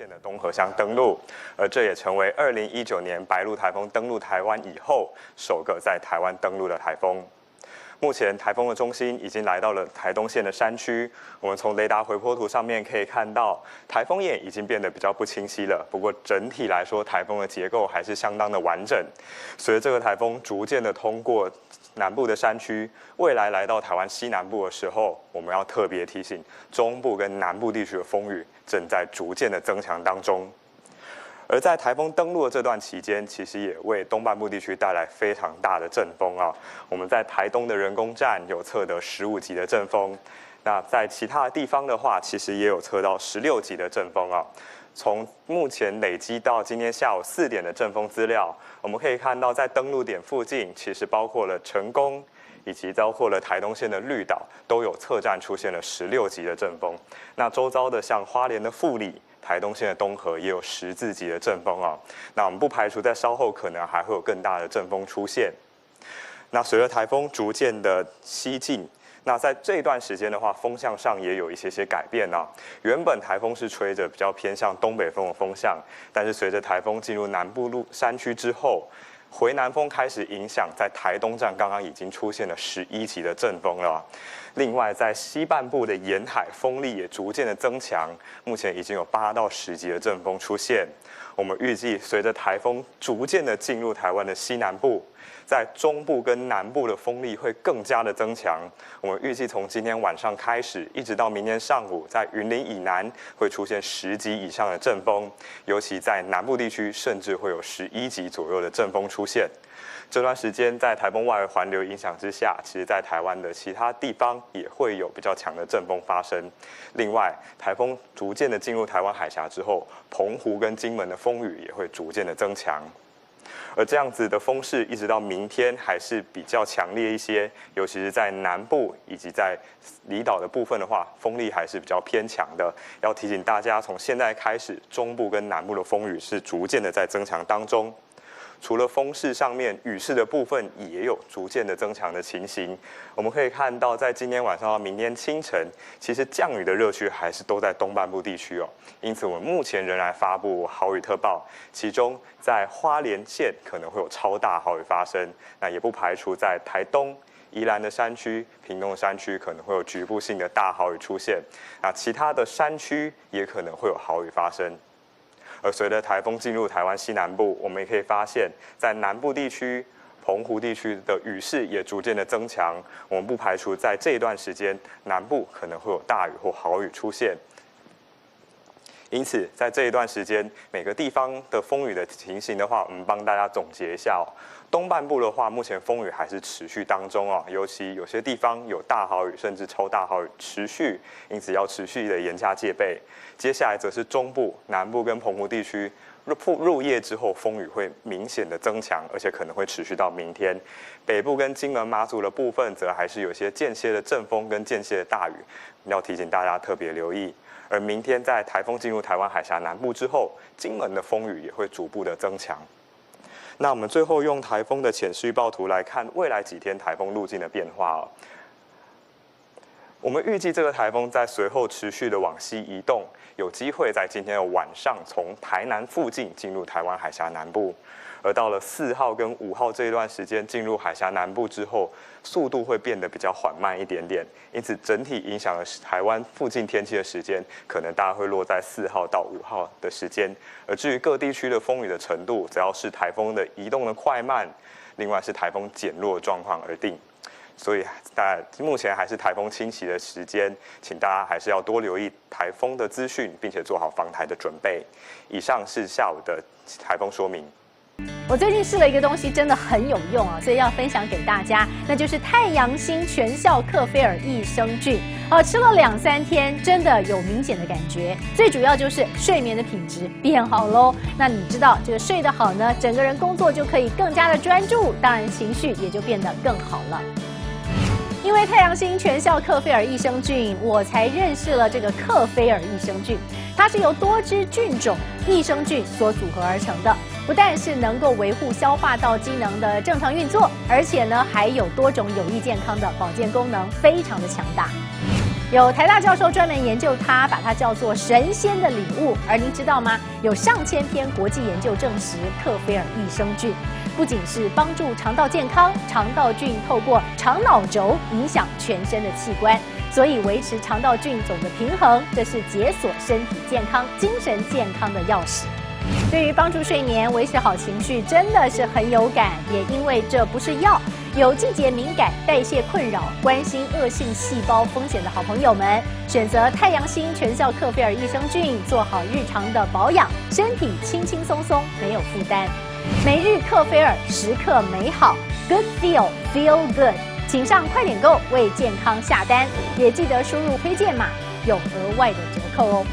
线的东河乡登陆，而这也成为2019年白鹿台风登陆台湾以后首个在台湾登陆的台风。目前台风的中心已经来到了台东县的山区，我们从雷达回波图上面可以看到，台风眼已经变得比较不清晰了。不过整体来说，台风的结构还是相当的完整。随着这个台风逐渐的通过南部的山区，未来来到台湾西南部的时候，我们要特别提醒，中部跟南部地区的风雨正在逐渐的增强当中。而在台风登陆的这段期间，其实也为东半部地区带来非常大的阵风啊。我们在台东的人工站有测得15级的阵风，那在其他的地方的话，其实也有测到16级的阵风啊。从目前累积到今天下午4点的阵风资料，我们可以看到，在登陆点附近，其实包括了成功，以及包括了台东县的绿岛，都有测站出现了16级的阵风。那周遭的像花莲的富里、台东县的东河也有14级的阵风啊。那我们不排除在稍后可能还会有更大的阵风出现。那随着台风逐渐的西进，那在这段时间的话，风向上也有一些改变啊。原本台风是吹着比较偏向东北风的风向，但是随着台风进入南部山区之后，回南风开始影响，在台东站刚刚已经出现了11级的阵风了。另外，在西半部的沿海风力也逐渐的增强，目前已经有8到10级的阵风出现。我们预计，随着台风逐渐的进入台湾的西南部，在中部跟南部的风力会更加的增强。我们预计从今天晚上开始，一直到明天上午，在云林以南会出现10级以上的阵风，尤其在南部地区，甚至会有11级左右的阵风出现。这段时间在台风外围环流影响之下，其实在台湾的其他地方也会有比较强的阵风发生。另外，台风逐渐的进入台湾海峡之后，澎湖跟金门的风雨也会逐渐的增强。而这样子的风势一直到明天还是比较强烈一些，尤其是在南部以及在离岛的部分的话，风力还是比较偏强的。要提醒大家，从现在开始，中部跟南部的风雨是逐渐的在增强当中。除了风势上面，雨势的部分也有逐渐的增强的情形。我们可以看到，在今天晚上到明天清晨，其实降雨的热区还是都在东半部地区哦。因此，我们目前仍然发布豪雨特报，其中在花莲县可能会有超大豪雨发生，那也不排除在台东、宜兰的山区、屏东的山区可能会有局部性的大豪雨出现，那其他的山区也可能会有豪雨发生。而随着台风进入台湾西南部，我们也可以发现，在南部地区、澎湖地区的雨势也逐渐的增强。我们不排除在这一段时间，南部可能会有大雨或豪雨出现。因此，在这一段时间，每个地方的风雨的情形的话，我们帮大家总结一下哦。东半部的话，目前风雨还是持续当中哦，尤其有些地方有大豪雨甚至超大豪雨持续，因此要持续的严加戒备。接下来则是中部、南部跟澎湖地区，入夜之后风雨会明显的增强，而且可能会持续到明天。北部跟金门、马祖的部分，则还是有些间歇的阵风跟间歇的大雨，要提醒大家特别留意。而明天在台风进入台湾海峡南部之后，金门的风雨也会逐步的增强。那我们最后用台风的潜势预报图来看未来几天台风路径的变化哦。我们预计这个台风在随后持续的往西移动，有机会在今天的晚上从台南附近进入台湾海峡南部。而到了4号跟5号这一段时间进入海峡南部之后，速度会变得比较缓慢一点点，因此整体影响了台湾附近天气的时间，可能大概会落在4号到5号的时间。而至于各地区的风雨的程度，只要是台风的移动的快慢，另外是台风减弱的状况而定。所以，目前还是台风侵袭的时间，请大家还是要多留意台风的资讯，并且做好防台的准备。以上是下午的台风说明。我最近试了一个东西，真的很有用啊，所以要分享给大家，那就是太阳星全效克菲尔益生菌。吃了2、3天，真的有明显的感觉。最主要就是睡眠的品质变好喽。那你知道这个睡得好呢，整个人工作就可以更加的专注，当然情绪也就变得更好了。因为太阳星全效克菲尔益生菌，我才认识了这个克菲尔益生菌。它是由多支菌种益生菌所组合而成的，不但是能够维护消化道机能的正常运作，而且呢还有多种有益健康的保健功能，非常的强大。有台大教授专门研究它，把它叫做神仙的礼物。而您知道吗？有上千篇国际研究证实，克菲尔益生菌不仅是帮助肠道健康，肠道菌透过肠脑轴影响全身的器官，所以维持肠道菌种的平衡，这是解锁身体健康、精神健康的钥匙。对于帮助睡眠、维持好情绪，真的是很有感。也因为这不是药，有季节敏感、代谢困扰、关心恶性细胞风险的好朋友们，选择太阳星全效克菲尔益生菌，做好日常的保养，身体轻轻松松，没有负担。每日克菲尔，时刻美好 ，Good Feel Good， 请上快点购为健康下单，也记得输入推荐码，有额外的折扣哦。